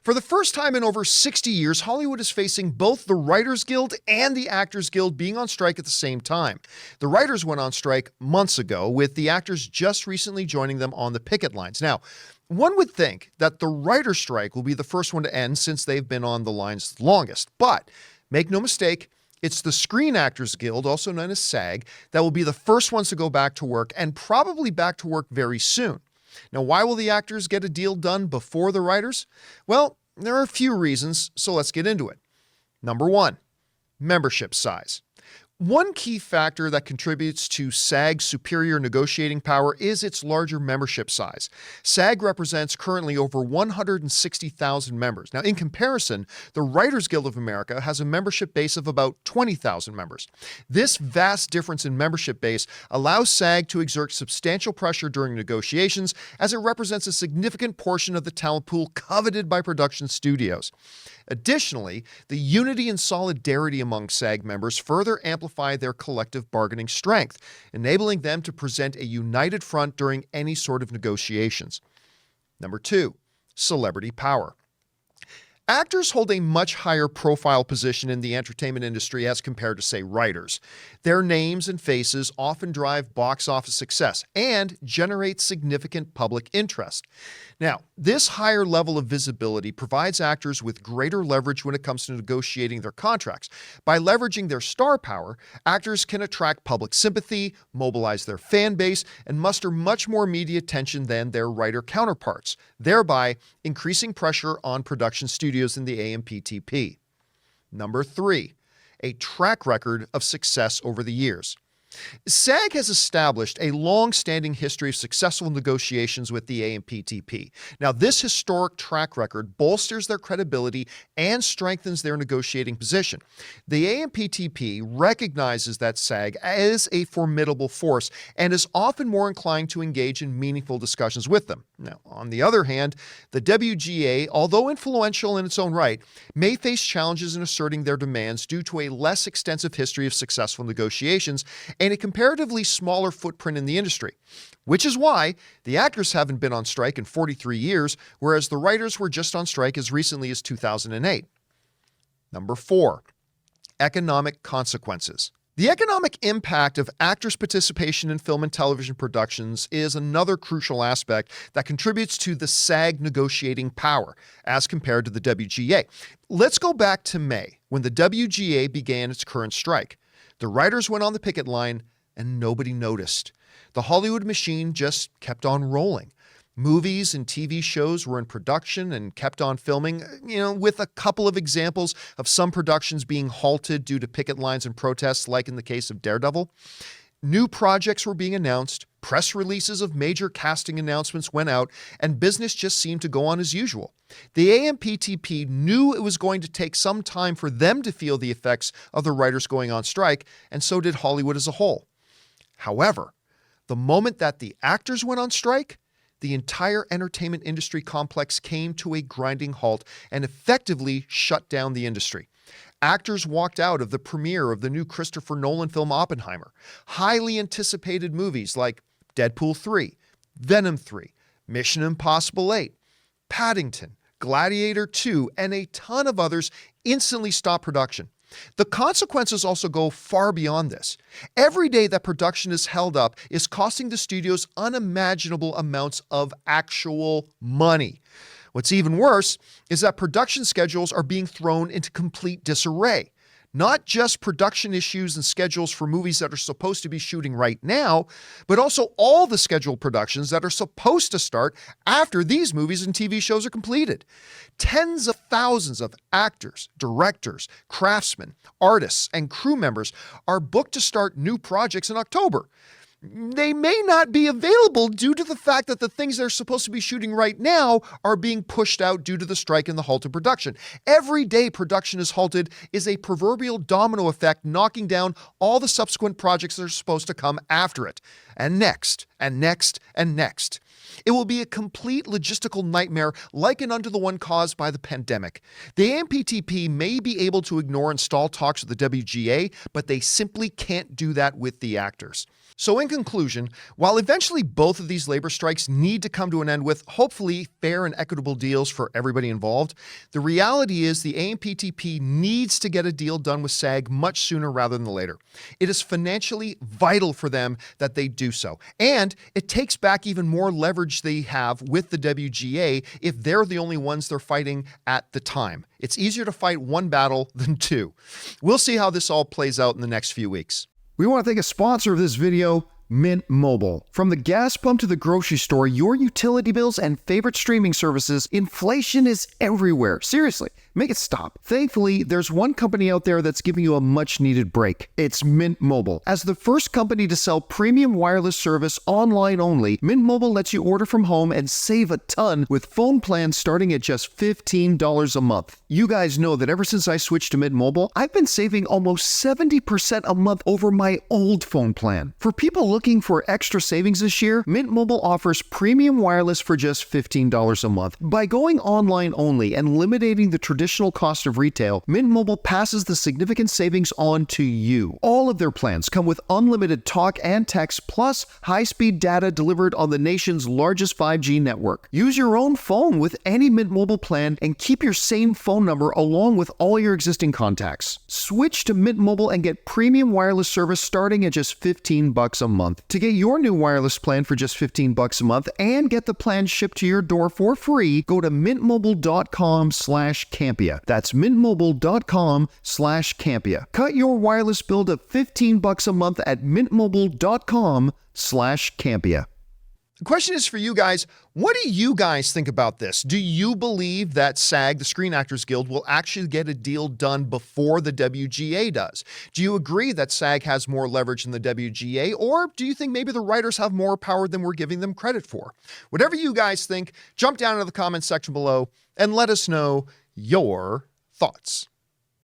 For the first time in over 60 years, Hollywood is facing both the Writers Guild and the Actors Guild being on strike at the same time. The writers went on strike months ago, with the actors just recently joining them on the picket lines. Now, one would think that the writer's strike will be the first one to end since they've been on the lines longest. But make no mistake, it's the Screen Actors Guild, also known as SAG, that will be the first ones to go back to work, and probably back to work very soon. Now, why will the actors get a deal done before the writers? Well, there are a few reasons, so let's get into it. Number one, membership size. One key factor that contributes to SAG's superior negotiating power is its larger membership size. SAG represents currently over 160,000 members. Now, in comparison, the Writers Guild of America has a membership base of about 20,000 members. This vast difference in membership base allows SAG to exert substantial pressure during negotiations, as it represents a significant portion of the talent pool coveted by production studios. Additionally, the unity and solidarity among SAG members further amplify their collective bargaining strength, enabling them to present a united front during any sort of negotiations. Number two, celebrity power. Actors hold a much higher profile position in the entertainment industry as compared to, say, writers. Their names and faces often drive box office success and generate significant public interest. Now, this higher level of visibility provides actors with greater leverage when it comes to negotiating their contracts. By leveraging their star power, actors can attract public sympathy, mobilize their fan base, and muster much more media attention than their writer counterparts, thereby increasing pressure on production studios in the AMPTP. Number three, a track record of success over the years. SAG has established a long-standing history of successful negotiations with the AMPTP. Now, this historic track record bolsters their credibility and strengthens their negotiating position. The AMPTP recognizes that SAG is a formidable force and is often more inclined to engage in meaningful discussions with them. Now, on the other hand, the WGA, although influential in its own right, may face challenges in asserting their demands due to a less extensive history of successful negotiations and a comparatively smaller footprint in the industry, which is why the actors haven't been on strike in 43 years, whereas the writers were just on strike as recently as 2008. Number four, economic consequences. The economic impact of actors' participation in film and television productions is another crucial aspect that contributes to the SAG negotiating power as compared to the WGA. Let's go back to May, when the WGA began its current strike. The writers went on the picket line and nobody noticed. The Hollywood machine just kept on rolling. Movies and TV shows were in production and kept on filming, with a couple of examples of some productions being halted due to picket lines and protests, like in the case of Daredevil. New projects were being announced, press releases of major casting announcements went out, and business just seemed to go on as usual. The AMPTP knew it was going to take some time for them to feel the effects of the writers going on strike, and so did Hollywood as a whole. However, the moment that the actors went on strike, the entire entertainment industry complex came to a grinding halt and effectively shut down the industry. Actors walked out of the premiere of the new Christopher Nolan film Oppenheimer. Highly anticipated movies like Deadpool 3, Venom 3, Mission Impossible 8, Paddington, Gladiator 2, and a ton of others instantly stopped production. The consequences also go far beyond this. Every day that production is held up is costing the studios unimaginable amounts of actual money. What's even worse is that production schedules are being thrown into complete disarray. Not just production issues and schedules for movies that are supposed to be shooting right now, but also all the scheduled productions that are supposed to start after these movies and TV shows are completed. Tens of thousands of actors, directors, craftsmen, artists, and crew members are booked to start new projects in October. They may not be available due to the fact that the things they're supposed to be shooting right now are being pushed out due to the strike and the halt of production. Every day production is halted is a proverbial domino effect, knocking down all the subsequent projects that are supposed to come after it. And next, and next, and next. It will be a complete logistical nightmare likened unto the one caused by the pandemic. The AMPTP may be able to ignore and stall talks with the WGA, but they simply can't do that with the actors. So in conclusion, while eventually both of these labor strikes need to come to an end with hopefully fair and equitable deals for everybody involved, the reality is the AMPTP needs to get a deal done with SAG much sooner rather than later. It is financially vital for them that they do so. And it takes back even more leverage they have with the WGA if they're the only ones they're fighting at the time. It's easier to fight one battle than two. We'll see how this all plays out in the next few weeks. We want to thank a sponsor of this video, Mint Mobile. From the gas pump to the grocery store, your utility bills and favorite streaming services, inflation is everywhere. Seriously, make it stop. Thankfully, there's one company out there that's giving you a much-needed break. It's Mint Mobile. As the first company to sell premium wireless service online only, Mint Mobile lets you order from home and save a ton with phone plans starting at just $15 a month. You guys know that ever since I switched to Mint Mobile, I've been saving almost 70% a month over my old phone plan. For people looking for extra savings this year, Mint Mobile offers premium wireless for just $15 a month. By going online only and eliminating the traditional cost of retail, Mint Mobile passes the significant savings on to you. All of their plans come with unlimited talk and text plus high-speed data delivered on the nation's largest 5G network. Use your own phone with any Mint Mobile plan and keep your same phone number along with all your existing contacts. Switch to Mint Mobile and get premium wireless service starting at just $15 a month. To get your new wireless plan for just $15 a month and get the plan shipped to your door for free, go to mintmobile.com/Campea. That's mintmobile.com/Campea. Cut your wireless bill to $15 a month at mintmobile.com/Campea. The question is for you guys, what do you guys think about this? Do you believe that SAG, the Screen Actors Guild, will actually get a deal done before the WGA does? Do you agree that SAG has more leverage than the WGA, or do you think maybe the writers have more power than we're giving them credit for? Whatever you guys think, jump down into the comments section below and let us know your thoughts.